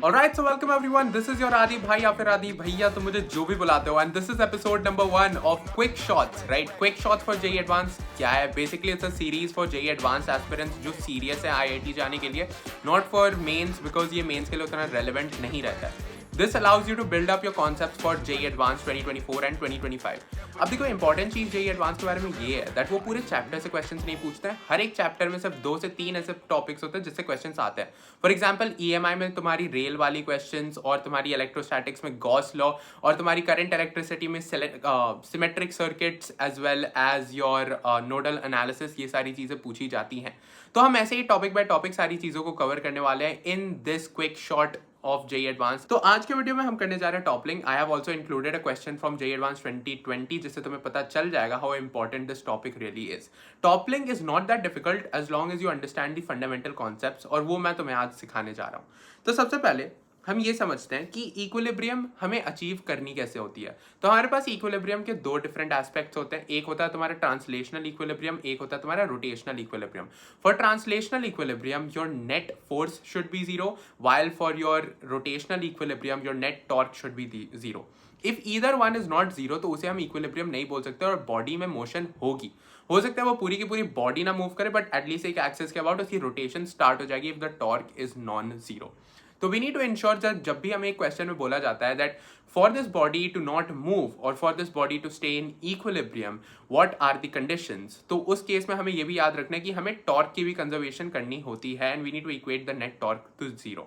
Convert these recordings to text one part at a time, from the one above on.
Alright, so welcome everyone. This is your आदि भाई या फिर आदि भैया, तो मुझे जो भी बुलाते हो. And this is episode number 1 of Quick Shots, right? Quick Shots for JEE Advanced क्या है? Basically it's a series for JEE Advanced aspirants जो serious है IIT जाने के लिए, not for mains because ये mains के लिए उतना relevant नहीं रहता है. This allows you to build up your concepts for JEE Advanced 2024 and 2025. अब देखो इंपॉर्टेंट चीज JEE Advanced के बारे में ये है दैट वो पूरे चैप्टर से क्वेश्चंस नहीं पूछते हैं. हर एक चैप्टर में सिर्फ 2 से 3 ऐसे टॉपिक्स होते हैं जिससे क्वेश्चंस आते हैं. फॉर एग्जांपल EMI में तुम्हारी रेल वाली क्वेश्चंस और तुम्हारी इलेक्ट्रोस्टैटिक्स में गॉस लॉ और तुम्हारी करंट इलेक्ट्रिसिटी में symmetric circuits as well as your nodal analysis, ये सारी चीजें पूछी जाती हैं. तो हम ऐसे ही टॉपिक बाय टॉपिक सारी चीजों को कवर करने वाले हैं in this quick short of JEE Advanced. तो आज के वीडियो में हम करने जा रहे हैं toppling. I have also included a question from JEE Advanced 2020 जिससे तुम्हें पता चल जाएगा how important this topic really is. Toppling is not that difficult as long as you understand the fundamental concepts, और वो मैं तुम्हें आज सिखाने जा रहा हूँ. तो सबसे पहले हम ये समझते हैं कि इक्विलिब्रियम हमें अचीव करनी कैसे होती है. तो हमारे पास इक्विलिब्रियम के 2 डिफरेंट एस्पेक्ट्स होते हैं. एक होता है तुम्हारा ट्रांसलेशनल इक्विलिब्रियम, एक होता है तुम्हारा rotational equilibrium. For translational equilibrium your net force should be 0, while for your rotational equilibrium your net torque should be 0. If either one is not 0 तो उसे हम इक्विलिब्रियम नहीं बोल सकते और बॉडी में मोशन होगी. हो सकता है वो पूरी की पूरी बॉडी ना मूव करे बट एटलीस्ट एक एक्सिस के अबाउट उसकी रोटेशन स्टार्ट हो जाएगी if the torque is non zero. तो we need to ensure that जब भी हमें एक क्वेश्चन में बोला जाता है that for this body to not move और for this body to stay in equilibrium what are the conditions, तो उस केस में हमें ये भी याद रखना है कि हमें टॉर्क की भी कंजर्वेशन करनी होती है and we need to equate the net torque to 0.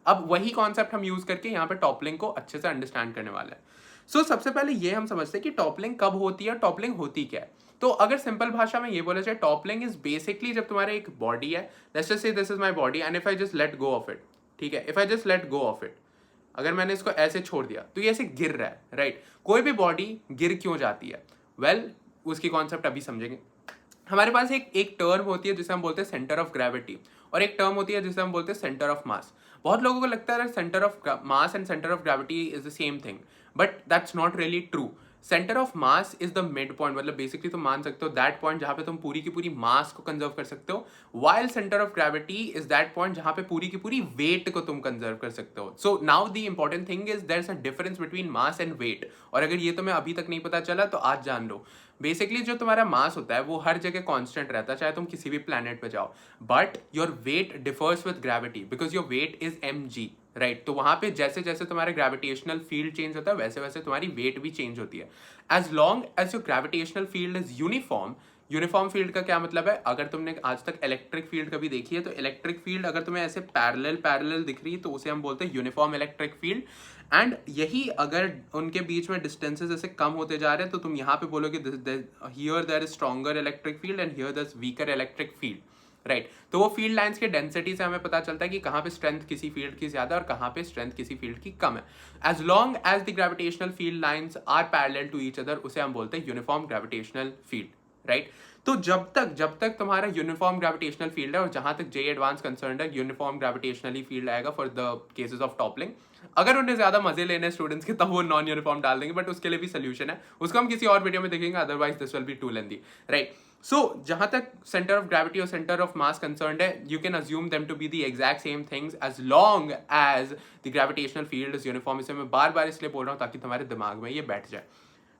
अब वही कॉन्सेप्ट हम यूज करके यहाँ पे टॉपलिंग को अच्छे से अंडरस्टैंड करने वाले हैं. सो सबसे पहले ये हम समझते हैं कि टॉपलिंग कब होती है, टॉपलिंग होती क्या है. तो अगर सिंपल भाषा में ये बोला जाए, टॉपलिंग इज बेसिकली जब तुम्हारे एक बॉडी है, let's just say this is my body and if I just let go of it, ठीक है, if I just let go of it, अगर मैंने इसको ऐसे छोड़ दिया तो ये ऐसे गिर रहा है, राइट. कोई भी बॉडी गिर क्यों जाती है, वेल उसकी कॉन्सेप्ट अभी समझेंगे. हमारे पास एक टर्म होती है जिसे हम बोलते हैं सेंटर ऑफ ग्रेविटी, और एक टर्म होती है जिसे हम बोलते हैं सेंटर ऑफ मास. बहुत लोगों को लगता है centre of mass and centre of gravity is the same thing, but that's not really true. Centre of mass is the mid point, मतलब बेसिकली तुम मान सकते हो दैट पॉइंट जहां पे तुम पूरी की पूरी मास को कंजर्व कर सकते हो, while centre of gravity is that point जहां पे पूरी की पूरी वेट को तुम कंजर्व कर सकते हो. So now the important thing is there is a difference between mass and weight, और अगर ये तुम्हें अभी तक नहीं पता चला तो आज जान लो. बेसिकली जो तुम्हारा मास होता है वो हर जगह कांस्टेंट रहता है चाहे तुम किसी भी प्लैनेट पे जाओ, but your weight differs with gravity because your weight is mg, right. तो वहां पे जैसे जैसे तुम्हारा ग्रेविटेशनल फील्ड चेंज होता है वैसे वैसे तुम्हारी वेट भी चेंज होती है. As long as your gravitational field is uniform. Uniform field का क्या मतलब है, अगर तुमने आज तक इलेक्ट्रिक फील्ड कभी देखी है तो इलेक्ट्रिक फील्ड अगर तुम्हें ऐसे पैरेलल दिख रही है तो उसे हम बोलते हैं यूनिफॉर्म इलेक्ट्रिक फील्ड. एंड यही अगर उनके बीच में डिस्टेंसेस ऐसे कम होते जा रहे हैं तो तुम यहाँ पे बोलोगे here there is stronger electric field and here there is weaker electric field, right. तो वो फील्ड लाइंस के डेंसिटी से हमें पता चलता है कि कहाँ पे स्ट्रेंथ किसी फील्ड की ज्यादा और कहाँ पे स्ट्रेंथ किसी फील्ड की कम है. As long as the gravitational field lines are parallel to each other उसे हम बोलते हैं यूनिफॉर्म ग्रेविटेशनल फील्ड, राइट. तो जब तक तुम्हारा यूनिफॉर्म ग्रेविटेशनल फील्ड है, और जहां तक JEE एडवांस कंसर्न है यूनिफॉर्म ग्रेविटेशनली फील्ड आएगा for the cases of toppling. अगर उन्हें ज्यादा मजे लेने स्टूडेंट्स के तब वो नॉन यूनिफॉर्म डाल देंगे, बट उसके लिए भी सोल्यूशन है, उसको हम किसी और वीडियो में देखेंगे, otherwise this will be too lengthy, right. So जहां तक सेंटर ऑफ ग्रेविटी और सेंटर ऑफ मास कंसर्न्ड है, you can assume them to be the exact same things as long as the gravitational field is uniform. इसे मैं बार बार इसलिए बोल रहा हूं ताकि तुम्हारे दिमाग में ये बैठ जाए.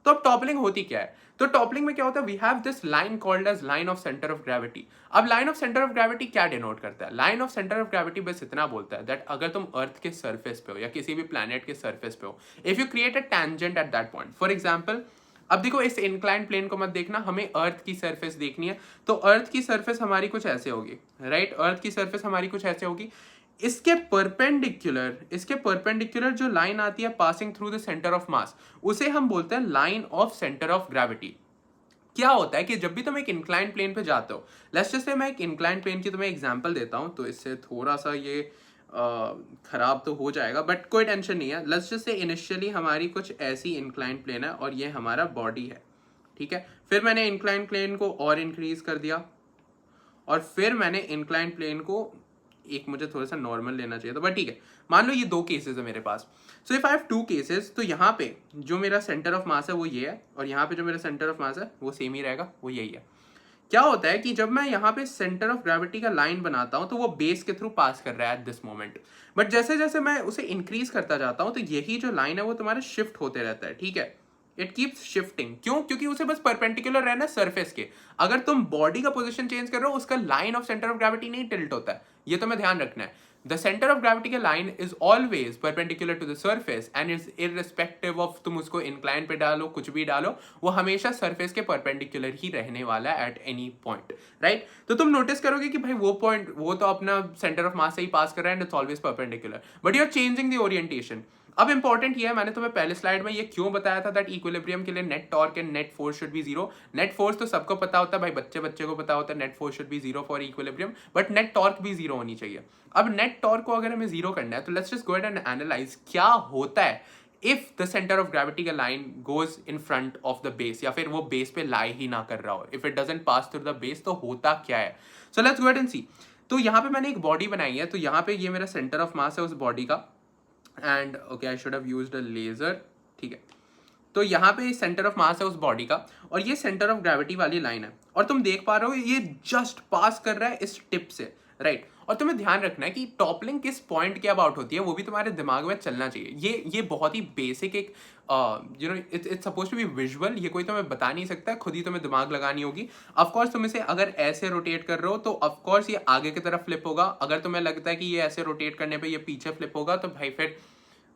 तो अब टॉपलिंग होती क्या है, तो टॉपलिंग में क्या होता है, we have this line called as line of centre of gravity. अब line of centre of gravity क्या डिनोट करता है, line of centre of gravity बस इतना बोलता है दैट अगर तुम अर्थ के सरफेस पे हो या किसी भी प्लैनेट के सरफेस पे हो, if you create a tangent at that point, for example अब देखो इस इंक्लाइंड प्लेन को मत देखना, हमें अर्थ की सरफेस देखनी है. तो अर्थ की सरफेस हमारी कुछ ऐसे होगी, राइट. अर्थ की सरफेस हमारी कुछ ऐसे होगी. इसके परपेंडिकुलर जो लाइन आती है passing through the centre of मास, उसे हम बोलते हैं line of centre of gravity. क्या होता है कि जब भी तुम एक इंक्लाइंड प्लेन पे जाते हो, लेट्स जस्ट से मैं एक इंक्लाइंड प्लेन की तुम्हें एग्जांपल देता हूं, तो इससे थोड़ा सा ये खराब तो हो जाएगा बट कोई टेंशन नहीं है. लेट्स जस्ट से इनिशियली हमारी कुछ ऐसी इंक्लाइंड प्लेन है और ये हमारा बॉडी है, ठीक है. फिर मैंने इंक्लाइंड प्लेन को और इंक्रीज कर दिया, और फिर मैंने इंक्लाइंड प्लेन को एक मुझे थोड़ा सा नॉर्मल लेना चाहिए था, बट ठीक है. मान लो ये 2 केसेस है मेरे पास. So if I have 2 cases, तो यहाँ पे जो मेरा सेंटर ऑफ मास है वो ये है, और यहाँ पे जो मेरा सेंटर ऑफ मास है वो सेम ही रहेगा, वो यही है. क्या होता है कि जब मैं यहाँ पे सेंटर ऑफ ग्रेविटी का लाइन बनाता हूँ तो वो बेस के थ्रू पास कर रहा है एट दिस मोमेंट, बट जैसे जैसे मैं उसे इंक्रीज करता जाता हूँ तो यही जो लाइन है वो तुम्हारा शिफ्ट होते रहता है, ठीक है। इट कीप्स शिफ्टिंग, क्यों? क्योंकि उसे बस परपेंडिकुलर रहना सरफेस के। अगर तुम बॉडी का पोजीशन चेंज कर रहे हो उसका line of centre of gravity नहीं टिल्ट होता है, ये तुम्हें ध्यान रखना है। द सेंटर ऑफ ग्रेविटी का line is always perpendicular to the surface and is irrespective of तुम उसको इंक्लाइन पे डालो कुछ भी डालो, वो हमेशा सरफेस के परपेंडिकुलर ही रहने वाला है एट एनी पॉइंट, राइट। तो तुम नोटिस करोगे कि भाई वो पॉइंट वो तो अपना सेंटर ऑफ मास से ही पास कर रहा है and it's always perpendicular, but you are changing the orientation. अब इंपॉर्टेंट ये है, मैंने तुम्हें पहले स्लाइड में ये क्यों बताया था दैट इक्विलिब्रियम के लिए net torque and net force should be zero. Net force तो सबको पता होता है भाई, बच्चे बच्चे को पता होता है net force should be zero for equilibrium, but net torque भी जीरो होनी चाहिए। अब नेट टॉर्क को अगर हमें जीरो करना है तो let's just go ahead and analyse क्या होता है if the centre of gravity का line goes in front of the base, या फिर वो बेस पे लाई ही ना कर रहा हो, if it doesn't pass through the base तो होता क्या है। So let's go ahead and see. तो यहाँ पे मैंने एक बॉडी बनाई है, तो यहाँ पे ये मेरा सेंटर ऑफ मास है उस बॉडी का, and okay I should have used a laser, ठीक है। तो यहाँ पे सेंटर ऑफ मास है उस बॉडी का और ये सेंटर ऑफ ग्रेविटी वाली लाइन है, और तुम देख पा रहे हो ये जस्ट पास कर रहा है इस टिप से, राइट। और तुम्हें ध्यान रखना है कि टॉपलिंग किस पॉइंट के अबाउट होती है वो भी तुम्हारे दिमाग में चलना चाहिए। ये बहुत ही बेसिक एक you know it's suppose to be visual, ये कोई तुम्हें बता नहीं सकता है, खुद ही तुम्हें दिमाग लगानी होगी। ऑफकोर्स तुम इसे अगर ऐसे रोटेट कर रहे हो तो ऑफकोर्स ये आगे की तरफ फ्लिप होगा, अगर तुम्हें लगता है कि ये ऐसे रोटेट करने पे ये पीछे फ्लिप होगा तो भाई फिर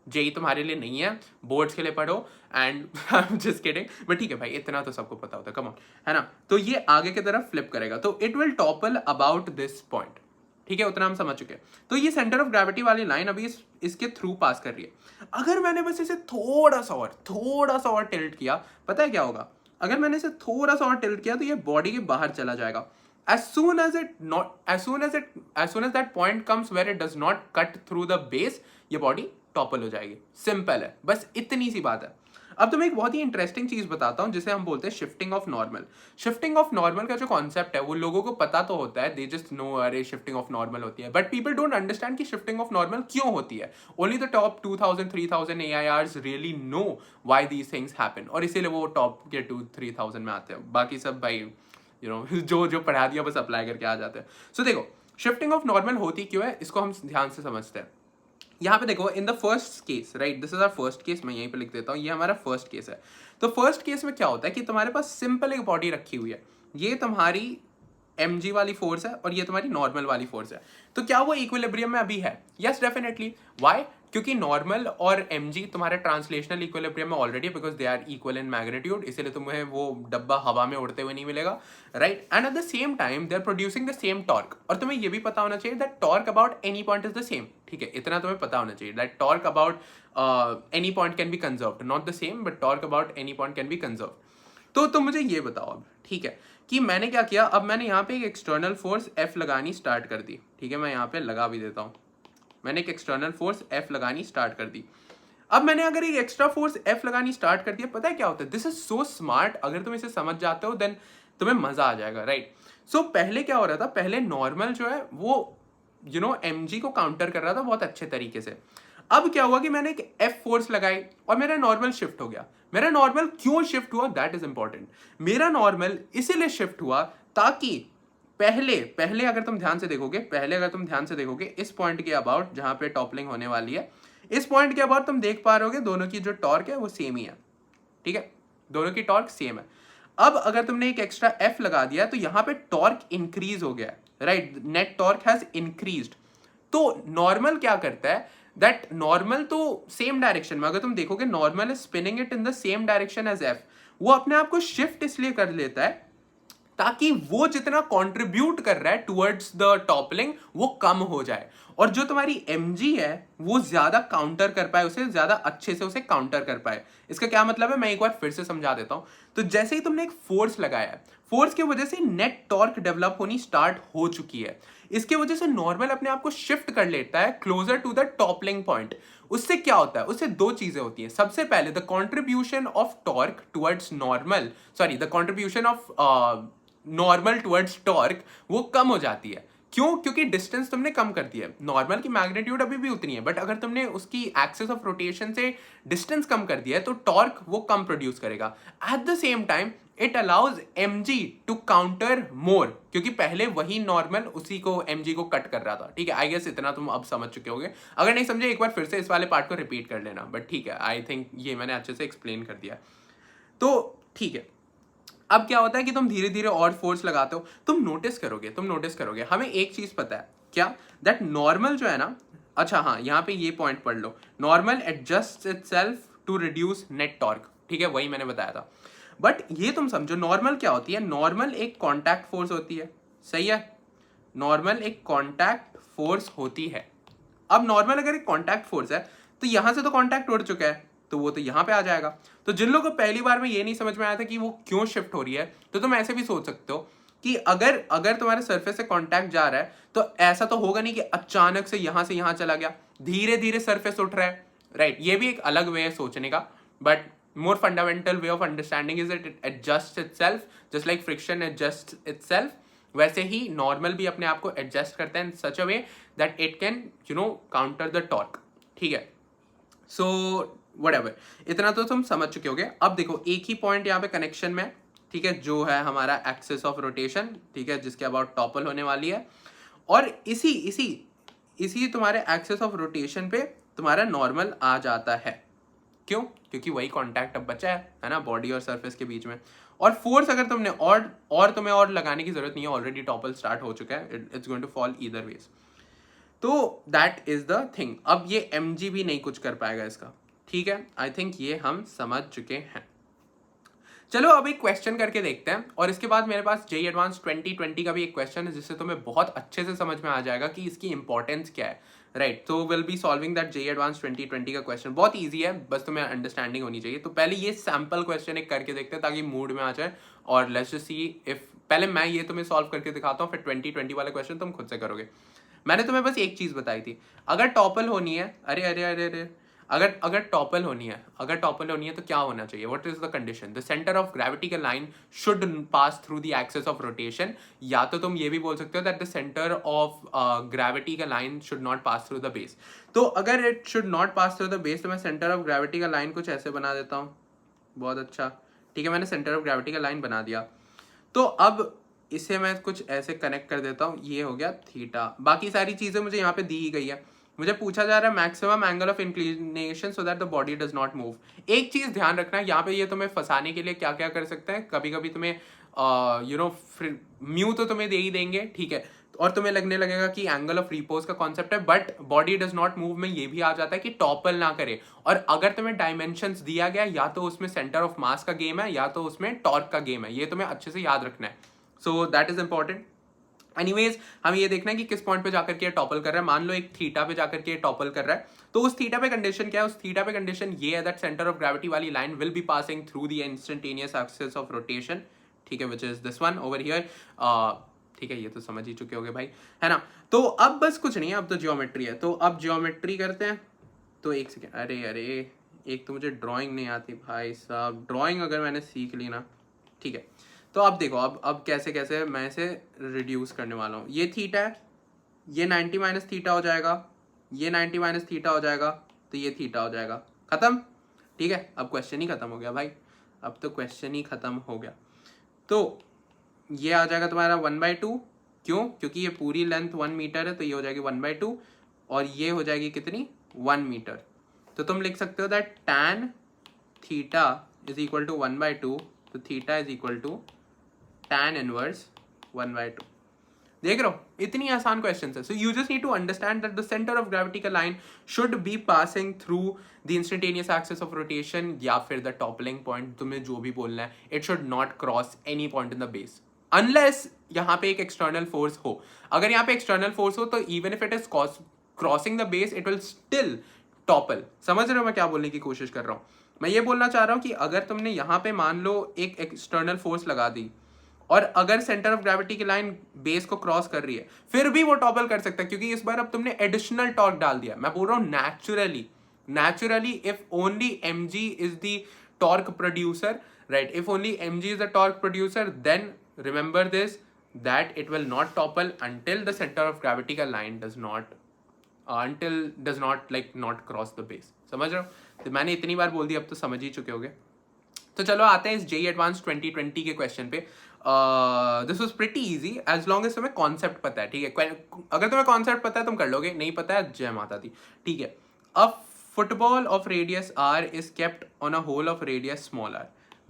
जेई तुम्हारे लिए नहीं है, बोर्ड्स के लिए पढ़ो एंड जस्ट किडिंग, बट ठीक है भाई इतना तो सबको पता होता है, कम ऑन, है ना। तो ये आगे की तरफ फ्लिप करेगा तो it will topple about this point, ठीक है, उतना हम समझ चुके हैं। तो ये सेंटर ऑफ ग्रेविटी वाली लाइन अभी इसके थ्रू पास कर रही है। अगर मैंने बस इसे थोड़ा सा और टिल्ट किया, पता है क्या होगा? अगर मैंने इसे थोड़ा सा और टिल्ट किया तो ये बॉडी के बाहर चला जाएगा। as soon as that point comes where it does not cut through the base, ये बॉडी टॉपल हो जाएगी। सिंपल है, बस इतनी सी बात है। अब तुम्हें एक बहुत ही इंटरेस्टिंग चीज बताता हूं जिसे हम बोलते हैं shifting of normal. Shifting of normal का जो कॉन्सेप्ट है वो लोगों को पता तो होता है, दे जस्ट नो अरे शिफ्टिंग ऑफ नॉर्मल होती है, बट पीपल डोंट अंडरस्टैंड कि शिफ्टिंग ऑफ नॉर्मल क्यों होती है। Only the top 2000 3000 AIRs really know why these things happen, और इसीलिए वो टॉप के 2-3,000 में आते हैं। बाकी सब भाई जो पढ़ा दिया बस अप्लाई करके आ जाते हैं। सो देखो शिफ्टिंग ऑफ नॉर्मल होती क्यों है, इसको हम ध्यान से समझते हैं। यहाँ पे देखो in the first case, right, this is our first case, मैं यहीं पे लिख देता हूँ, ये हमारा फर्स्ट केस है। तो फर्स्ट केस में क्या होता है कि तुम्हारे पास सिंपल एक बॉडी रखी हुई है, ये तुम्हारी mg वाली फोर्स है और ये तुम्हारी नॉर्मल वाली फोर्स है। तो क्या वो इक्विलिब्रियम में अभी है? Yes definitely. व्हाई? क्योंकि नॉर्मल और mg तुम्हारे ट्रांसलेशनल इक्विलिब्रियम में already, because they are equal in magnitude, इसीलिए तुम्हें वो डब्बा हवा में उड़ते हुए नहीं मिलेगा, right. And at the same time they are producing the same torque, और तुम्हें ये भी पता होना चाहिए that torque about any point is the same, ठीक है, इतना तुम्हें पता होना चाहिए that torque about any point can be conserved, not the same but torque about any point can be conserved. तो तुम मुझे ये बताओ अब, ठीक है, कि मैंने क्या किया। अब मैंने यहाँ पे एक एक्सटर्नल फोर्स F लगानी स्टार्ट कर दी, ठीक है, मैं यहाँ पे लगा भी देता हूँ। मैंने एक एक्सटर्नल फोर्स F लगानी स्टार्ट कर दी। अब मैंने अगर एक एक्स्ट्रा फोर्स F लगानी स्टार्ट कर दिया, पता है क्या होता है? दिस इज सो स्मार्ट, अगर तुम इसे समझ जाते हो देन तुम्हें मजा आ जाएगा, राइट। सो पहले क्या हो रहा था, पहले नॉर्मल जो है वो mg को काउंटर कर रहा था बहुत अच्छे तरीके से। अब क्या हुआ कि मैंने एक F फोर्स लगाई और मेरा नॉर्मल शिफ्ट हो गया। मेरा नॉर्मल क्यों शिफ्ट हुआ, दैट इज इंपॉर्टेंट। मेरा नॉर्मल इसीलिए शिफ्ट हुआ ताकि पहले अगर तुम ध्यान से देखोगे इस पॉइंट के अबाउट जहां पे टॉपलिंग होने वाली है, इस पॉइंट के अबाउट तुम देख पा रहे होगे दोनों की जो टॉर्क है वो सेम ही है, ठीक है, दोनों की टॉर्क सेम है। अब अगर तुमने एक एक्स्ट्रा F लगा दिया तो यहां पे टॉर्क इंक्रीज हो गया, right, net torque has increased. तो नॉर्मल क्या करता है, दैट नॉर्मल तो सेम डायरेक्शन में, अगर तुम देखोगे normal is spinning it in the same direction as F, वो अपने आप को शिफ्ट इसलिए कर लेता है ताकि वो जितना कंट्रीब्यूट कर रहा है टुवर्ड्स द टॉपलिंग वो कम हो जाए, और जो तुम्हारी mg है वो ज्यादा काउंटर कर पाए, उसे ज्यादा अच्छे से उसे काउंटर कर पाए। इसका क्या मतलब है, मैं एक बार फिर से समझा देता हूं। तो जैसे ही तुमने एक फोर्स लगाया है, फोर्स की वजह से नेट टॉर्क डेवलप होनी स्टार्ट हो चुकी है, इसके वजह से नॉर्मल अपने आप को शिफ्ट कर लेता है closer to the toppling point. उससे क्या होता है, उससे दो चीजें होती हैं। सबसे पहले the contribution of torque towards the contribution of normal towards torque वो कम हो जाती है। क्यों? क्योंकि डिस्टेंस तुमने कम कर दिया है। नॉर्मल की मैग्नीट्यूड अभी भी उतनी है, बट अगर तुमने उसकी एक्सिस ऑफ रोटेशन से डिस्टेंस कम कर दिया है तो टॉर्क वो कम प्रोड्यूस करेगा। At the same time it allows mg to counter more, क्योंकि पहले वही नॉर्मल उसी को mg को कट कर रहा था। ठीक है, आई गेस इतना तुम अब समझ चुके होगे। अगर नहीं समझे एक बार फिर से इस वाले पार्ट को रिपीट कर लेना, बट ठीक है, आई थिंक ये मैंने अच्छे से एक्सप्लेन कर दिया। तो ठीक है, अब क्या होता है कि तुम धीरे धीरे और फोर्स लगाते हो, तुम नोटिस करोगे हमें एक चीज पता है क्या, दैट नॉर्मल जो है ना, अच्छा हाँ, यहाँ पे ये पॉइंट पढ़ लो, normal adjust itself to reduce net torque. ठीक है, वही मैंने बताया था। बट ये तुम समझो, नॉर्मल क्या होती है? नॉर्मल एक कॉन्टैक्ट फोर्स होती है, सही है? नॉर्मल एक कॉन्टैक्ट फोर्स होती है। अब नॉर्मल अगर एक कॉन्टैक्ट फोर्स है तो यहां से तो कॉन्टैक्ट उड़ चुका है, तो वो तो यहां पे आ जाएगा। तो जिन लोगों को पहली बार में ये नहीं समझ में आया था कि वो क्यों शिफ्ट हो रही है, तो तुम ऐसे भी सोच सकते हो कि अगर तुम्हारे सरफेस से कॉन्टैक्ट जा रहा है तो ऐसा तो होगा नहीं कि अचानक से यहां चला गया, धीरे धीरे सरफेस उठ रहा है, राइट? ये भी एक अलग वे है सोचने का, but more fundamental way of understanding is that it adjusts itself just like friction adjusts itself. वैसे ही नॉर्मल भी अपने आप को एडजस्ट करता है in such a way that it can counter the torque. ठीक है, सो व्हाटएवर, इतना तो तुम समझ चुके होगे। अब देखो एक ही पॉइंट यहाँ पे कनेक्शन में, ठीक है, जो है हमारा एक्सिस ऑफ रोटेशन, ठीक है, जिसके अबाउट टॉपल होने वाली है, और इसी तुम्हारे एक्सिस ऑफ रोटेशन पे तुम्हारा नॉर्मल आ जाता है। क्यों? क्योंकि वही कांटेक्ट अब बचा है ना, बॉडी और सरफेस के बीच में। और फोर्स अगर तुमने और तुम्हें और लगाने की जरूरत नहीं है, ऑलरेडी टॉपल स्टार्ट हो चुका है, it's going to fall either ways. तो दैट इज द थिंग। अब ये mg भी नहीं कुछ कर पाएगा इसका। ठीक है, आई थिंक ये हम समझ चुके हैं। चलो अब एक क्वेश्चन करके देखते हैं, और इसके बाद मेरे पास जेईई एडवांस 2020 का भी एक क्वेश्चन है, जिससे तुम्हें बहुत अच्छे से समझ में आ जाएगा कि इसकी इंपॉर्टेंस क्या है, राइट? तो will be solving that JEE advance 2020 का क्वेश्चन। बहुत इजी है, बस तुम्हें अंडरस्टैंडिंग होनी चाहिए। तो पहले ये सैम्पल क्वेश्चन एक करके देखते हैं ताकि मूड में आ जाए, और लेट्स जस्ट सी इफ, पहले मैं ये तुम्हें सॉल्व करके दिखाता हूँ, फिर 2020 वाले क्वेश्चन तुम खुद से करोगे। मैंने तुम्हें बस एक चीज बताई थी, अगर टॉपल होनी है, अरे अगर टॉपल होनी है तो क्या होना चाहिए? What is the condition? The centre of gravity का line should pass through the axis of rotation, या तो तुम ये भी बोल सकते हो that the centre of gravity का line should not pass through the base. तो अगर it should not pass through the base, तो मैं सेंटर ऑफ ग्रेविटी का लाइन कुछ ऐसे बना देता हूँ। बहुत अच्छा, ठीक है, मैंने सेंटर ऑफ ग्रेविटी का लाइन बना दिया। तो अब इसे मैं कुछ ऐसे कनेक्ट कर देता हूँ, ये हो गया थीटा। बाकी सारी चीजें मुझे यहाँ पे दी ही गई है। मुझे पूछा जा रहा है maximum angle of inclination so that the body does not move. एक चीज ध्यान रखना है यहाँ पे, ये तुम्हें फंसाने के लिए क्या क्या कर सकते हैं, कभी कभी तुम्हें म्यू तो तुम्हें दे ही देंगे, ठीक है, और तुम्हें लगने लगेगा कि एंगल ऑफ रिपोज का कॉन्सेप्ट है, but body does not move में ये भी आ जाता है कि टॉपल ना करे। और अगर तुम्हें डायमेंशंस दिया गया, या तो उसमें सेंटर ऑफ मास का गेम है या तो उसमें टॉर्क का गेम है, ये तुम्हें अच्छे से याद रखना है। So that is important. Anyways, हमें ये देखना है कि किस पॉइंट पे जाकर के टॉपल कर रहा है। मान लो एक थीटा पे जाकर के टॉपल कर रहा है, तो उस थीटा पे कंडीशन क्या है? उस थीटा पे कंडीशन ये है दैट सेंटर ऑफ ग्रेविटी वाली line will be passing through the instantaneous axis of rotation, ठीक है, which is this one over here. ठीक है, ये तो समझ ही चुके होगे भाई, है ना? तो अब बस कुछ नहीं है, अब तो ज्योमेट्री है। तो अब ज्योमेट्री करते हैं। तो एक सेकेंड, अरे एक तो मुझे ड्राइंग नहीं आती भाई साहब। ड्राइंग अगर मैंने सीख ली ना, ठीक है, तो अब देखो, अब कैसे कैसे मैं इसे रिड्यूस करने वाला हूँ। ये थीटा है, ये 90 माइनस थीटा हो जाएगा, ये 90 माइनस थीटा हो जाएगा, तो ये थीटा हो जाएगा, खत्म। ठीक है, अब क्वेश्चन ही खत्म हो गया भाई, अब तो क्वेश्चन ही खत्म हो गया। तो ये आ जाएगा तुम्हारा 1/2। क्यों? क्योंकि ये पूरी लेंथ 1 मीटर है, तो ये हो जाएगी 1/2, और ये हो जाएगी कितनी? 1 मीटर। तो तुम लिख सकते हो that tan theta is equal to 1/2, तो theta is equal to tan inverse 1/2। देख रहे हो, इतनी आसान क्वेश्चन है। So you just need to understand that the centre of gravity का line should be passing through the instantaneous axis of rotation, या फिर द टॉपलिंग पॉइंट, तुम्हें जो भी बोलना है, it should not cross any point in the base unless यहाँ पे एक एक्सटर्नल फोर्स हो। अगर यहाँ पे एक्सटर्नल फोर्स हो तो even if it is crossing the base, it will still topple. समझ रहे हो मैं क्या बोलने की कोशिश कर रहा हूँ? मैं ये बोलना चाह रहा हूँ कि अगर तुमने यहाँ पे मान लो एक एक्सटर्नल फोर्स लगा दी, और अगर सेंटर ऑफ ग्रेविटी की लाइन बेस को क्रॉस कर रही है, फिर भी वो टॉपल कर सकता है, क्योंकि इस बार अब तुमने एडिशनल टॉर्क डाल दिया। मैं बोल रहा हूँ naturally if only mg is the torque producer, right? If only mg is the torque producer, then remember this, that it will not topple until the center of gravity का line does not not cross the base. समझ रहे हो? तो मैंने इतनी बार बोल दिया, अब तो समझ ही चुके होगे. तो चलो आते हैं इस JEE Advanced 2020 के क्वेश्चन पे. This was pretty easy as long as तुम्हें कॉन्सेप्ट पता है. ठीक है, अगर तुम्हें कॉन्सेप्ट पता है तुम कर लोगे, नहीं पता है जय माता दी. ठीक है. अ football of radius r is kept on a hole of radius small r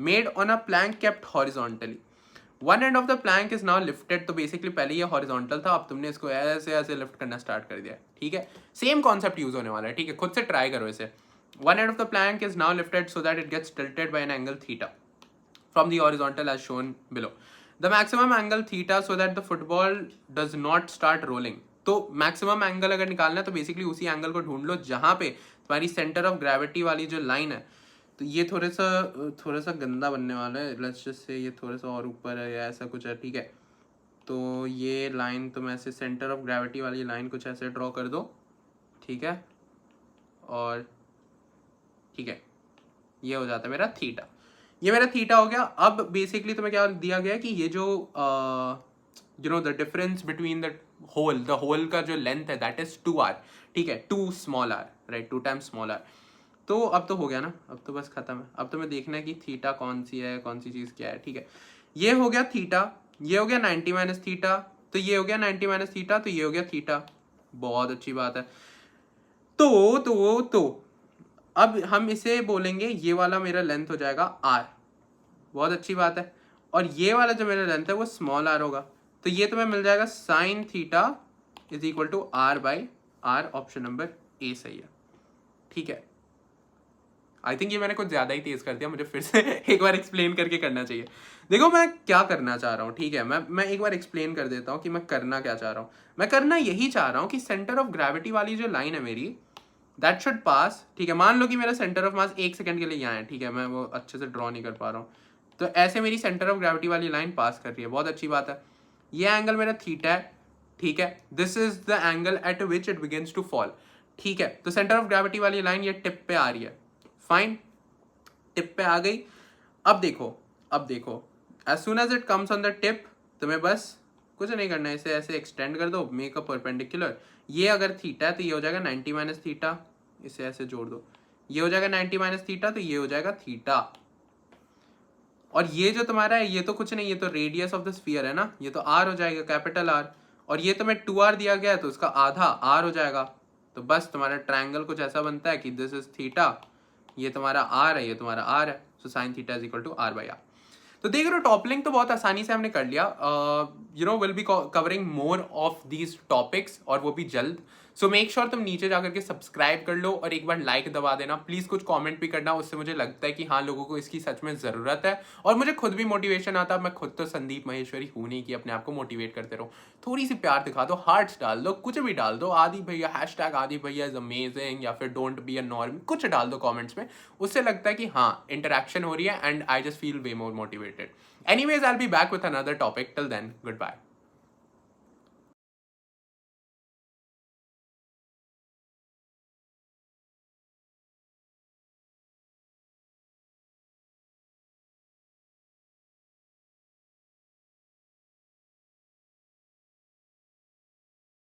made on a plank kept horizontally. One end of the plank is now lifted. तो बेसिकली पहले ये हॉरिजॉन्टल था, अब तुमने इसको ऐसे ऐसे लिफ्ट करना स्टार्ट कर दिया. ठीक है, सेम कॉन्सेप्ट यूज होने वाला है. ठीक है, खुद से ट्राई करो इसे. One end of the plank is now lifted so that it gets tilted by an angle theta from the horizontal as shown below. The maximum angle theta so that the football does not start rolling. तो maximum angle अगर निकालना है तो basically उसी angle को ढूंढ लो जहां पे तुम्हारी सेंटर ऑफ ग्रेविटी वाली जो लाइन है. तो ये थोड़ा सा गंदा बनने वाला है. लेट्स जस्ट से ये थोड़ा सा और ऊपर है या ऐसा कुछ है. ठीक है, तो ये लाइन तुम ऐसे सेंटर ऑफ ग्रेविटी वाली लाइन कुछ ऐसे ड्रॉ कर दो. ठीक है, और ठीक है, ये हो जाता है मेरा थीटा. ये मेरा थीटा हो गया. अब बेसिकली तुम्हें क्या दिया गया है कि ये जो the difference between the hole का जो लेंथ है दैट इज 2r. ठीक है, 2 small r, right, 2 times small r. तो अब तो हो गया ना, अब तो बस खत्म है. अब तुम्हें देखना है कि थीटा कौन सी है, कौन सी चीज़ क्या है. ठीक है, ये हो गया थीटा, ये हो गया 90 माइनस थीटा, तो ये हो गया 90 माइनस थीटा, तो ये हो गया थीटा. बहुत अच्छी बात है. तो अब हम इसे बोलेंगे ये वाला मेरा लेंथ हो जाएगा r. बहुत अच्छी बात है. और ये वाला जो मेरा लेंथ है वो स्मॉल r होगा. तो ये तुम्हें मिल जाएगा sine theta is equal to r by r. Option number A सही है. ठीक है, आई थिंक ये मैंने कुछ ज़्यादा ही तेज़ कर दिया, मुझे फिर से एक बार एक्सप्लेन करके करना चाहिए. देखो मैं क्या करना चाह रहा हूँ. ठीक है, मैं एक बार एक्सप्लेन कर देता हूँ कि मैं करना क्या चाह रहा हूँ. मैं करना यही चाह रहा हूँ कि सेंटर ऑफ ग्रेविटी वाली जो लाइन है मेरी दैट शुड पास. ठीक है, मान लो कि मेरा सेंटर ऑफ मास 1 सेकंड के लिए यहाँ है. ठीक है, मैं वो अच्छे से ड्रॉ नहीं कर पा रहा हूँ. तो ऐसे मेरी सेंटर ऑफ ग्रेविटी वाली लाइन पास कर रही है. बहुत अच्छी बात है. ये एंगल मेरा थीटा है. ठीक है, this is the angle at which it begins to fall. ठीक है, तो सेंटर ऑफ ग्रेविटी वाली लाइन ये टिप पे आ रही है. फाइन, टिप पे आ गई. अब देखो as soon as it comes on the tip तुम्हें बस कुछ नहीं करना है, इसे ऐसे एक्सटेंड कर दो, मेक अ परपेंडिकुलर. ये अगर थीटा है तो ये हो जाएगा 90 माइनस थीटा, इसे ऐसे जोड़ दो. ये हो जाएगा 90 माइनस थीटा, तो ये हो जाएगा थीटा. और ये जो तुम्हारा है ये तो कुछ नहीं, ये तो रेडियस ऑफ द स्फीयर है ना, ये तो r हो जाएगा, कैपिटल R. और ये तुम्हें 2r दिया गया है तो उसका आधा r हो जाएगा. तो बस तुम्हारा ट्रायंगल कुछ ऐसा बनता है कि दिस इज थीटा, ये तुम्हारा r है, ये तुम्हारा r है. So sine theta is equal to r by r. तो देख रहे हो, टॉपलिंग तो बहुत आसानी से हमने कर लिया. Will be covering more of these topics, और वो भी जल्द. सो मेक श्योर तुम नीचे जाकर के सब्सक्राइब कर लो और एक बार लाइक दबा देना. प्लीज़ कुछ कमेंट भी करना, उससे मुझे लगता है कि हाँ लोगों को इसकी सच में ज़रूरत है. और मुझे खुद भी मोटिवेशन आता है. मैं खुद तो संदीप महेश्वरी हूँ नहीं कि अपने आप को मोटिवेट करते रहो. थोड़ी सी प्यार दिखा दो, हार्ट्स डाल दो, कुछ भी डाल दो. आदि भैया, हैशटैग आदि भैया इज अमेजिंग, या फिर डोंट बी अ नॉर्म, कुछ डाल दो कॉमेंट्स में. उससे लगता है कि हाँ इंटरेक्शन हो रही है, and I just feel way more motivated. Anyways, I'll be back with another topic. Till then, goodbye.